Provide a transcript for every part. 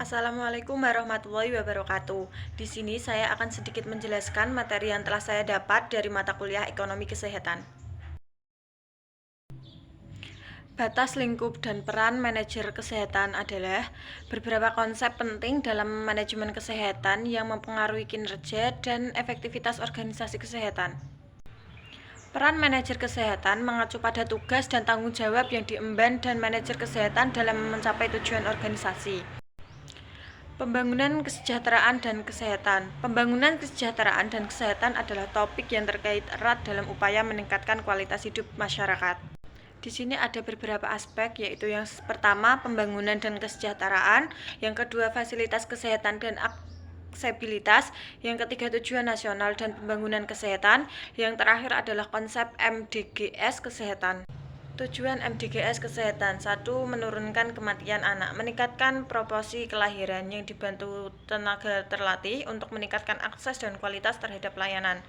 Assalamualaikum warahmatullahi wabarakatuh. Di sini saya akan sedikit menjelaskan materi yang telah saya dapat dari mata kuliah Ekonomi Kesehatan. Batas lingkup dan peran manajer kesehatan adalah beberapa konsep penting dalam manajemen kesehatan yang mempengaruhi kinerja dan efektivitas organisasi kesehatan. Peran manajer kesehatan mengacu pada tugas dan tanggung jawab yang diemban dan manajer kesehatan dalam mencapai tujuan organisasi. Pembangunan kesejahteraan dan kesehatan. Pembangunan kesejahteraan dan kesehatan adalah topik yang terkait erat dalam upaya meningkatkan kualitas hidup masyarakat. Di sini ada beberapa aspek, yaitu yang pertama pembangunan dan kesejahteraan, yang kedua fasilitas kesehatan dan aksesibilitas, yang ketiga tujuan nasional dan pembangunan kesehatan, yang terakhir adalah konsep MDGs kesehatan. Tujuan MDGs kesehatan: 1. Menurunkan kematian anak, meningkatkan proporsi kelahiran yang dibantu tenaga terlatih untuk meningkatkan akses dan kualitas terhadap layanan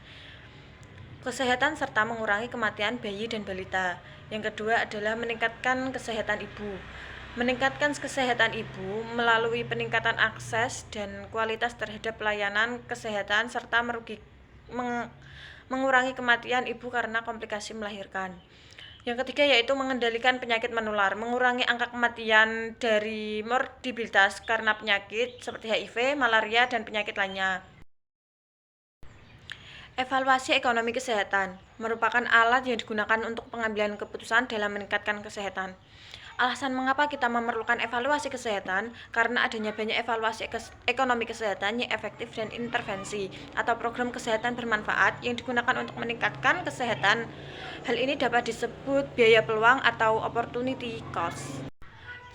kesehatan serta mengurangi kematian bayi dan balita. Yang kedua adalah meningkatkan kesehatan ibu. Meningkatkan kesehatan ibu melalui peningkatan akses dan kualitas terhadap layanan kesehatan serta mengurangi kematian ibu karena komplikasi melahirkan. Yang ketiga yaitu mengendalikan penyakit menular, mengurangi angka kematian dari morbiditas karena penyakit seperti HIV, malaria, dan penyakit lainnya. Evaluasi ekonomi kesehatan merupakan alat yang digunakan untuk pengambilan keputusan dalam meningkatkan kesehatan. Alasan mengapa kita memerlukan evaluasi kesehatan, karena adanya banyak evaluasi ekonomi kesehatan yang efektif dan intervensi atau program kesehatan bermanfaat yang digunakan untuk meningkatkan kesehatan. Hal ini dapat disebut biaya peluang atau opportunity cost.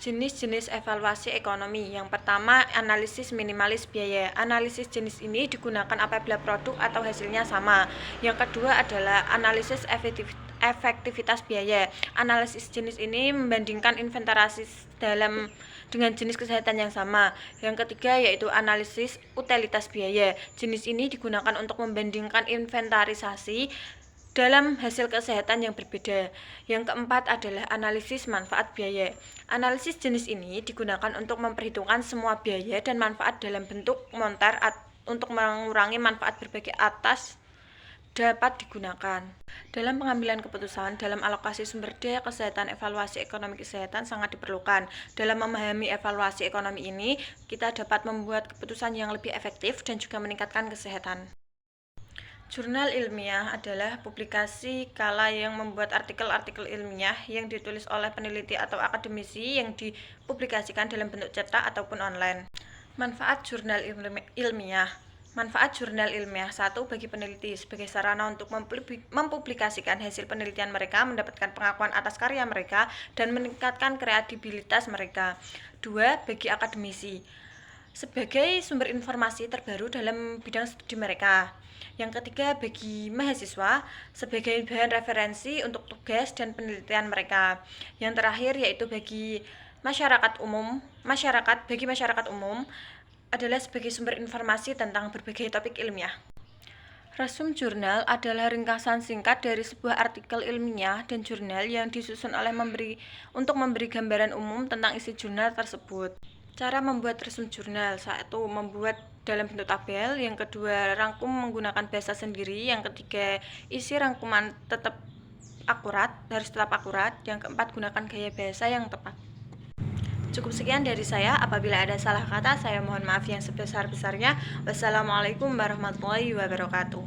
Jenis-jenis evaluasi ekonomi. Yang pertama, analisis minimalis biaya. Analisis jenis ini digunakan apabila produk atau hasilnya sama. Yang kedua adalah analisis efektivitas biaya. Analisis jenis ini membandingkan inventarisasi dengan jenis kesehatan yang sama. Yang ketiga yaitu analisis utilitas biaya. Jenis ini digunakan untuk membandingkan inventarisasi dalam hasil kesehatan yang berbeda. Yang keempat adalah analisis manfaat biaya. Analisis jenis ini digunakan untuk memperhitungkan semua biaya dan manfaat dalam bentuk moneter untuk mengurangi manfaat berbagai atas dapat digunakan. Dalam pengambilan keputusan, dalam alokasi sumber daya kesehatan, evaluasi ekonomi kesehatan sangat diperlukan. Dalam memahami evaluasi ekonomi ini, kita dapat membuat keputusan yang lebih efektif dan juga meningkatkan kesehatan. Jurnal ilmiah adalah publikasi kala yang membuat artikel-artikel ilmiah yang ditulis oleh peneliti atau akademisi yang dipublikasikan dalam bentuk cetak ataupun online. Manfaat jurnal ilmiah. Manfaat jurnal ilmiah: 1. Bagi peneliti, sebagai sarana untuk mempublikasikan hasil penelitian mereka, mendapatkan pengakuan atas karya mereka, dan meningkatkan kredibilitas mereka. 2. Bagi akademisi, sebagai sumber informasi terbaru dalam bidang studi mereka. Yang ketiga, bagi mahasiswa, sebagai bahan referensi untuk tugas dan penelitian mereka. Yang terakhir yaitu bagi masyarakat umum adalah sebagai sumber informasi tentang berbagai topik ilmiah. Resum jurnal adalah ringkasan singkat dari sebuah artikel ilmiah dan jurnal yang disusun untuk memberi gambaran umum tentang isi jurnal tersebut. Cara membuat resum jurnal: 1. Membuat dalam bentuk tabel. Yang kedua, rangkum menggunakan bahasa sendiri. Yang ketiga, isi rangkuman harus tetap akurat. Yang keempat, gunakan gaya bahasa yang tepat. Cukup sekian dari saya. Apabila ada salah kata, saya mohon maaf yang sebesar-besarnya. Wassalamualaikum warahmatullahi wabarakatuh.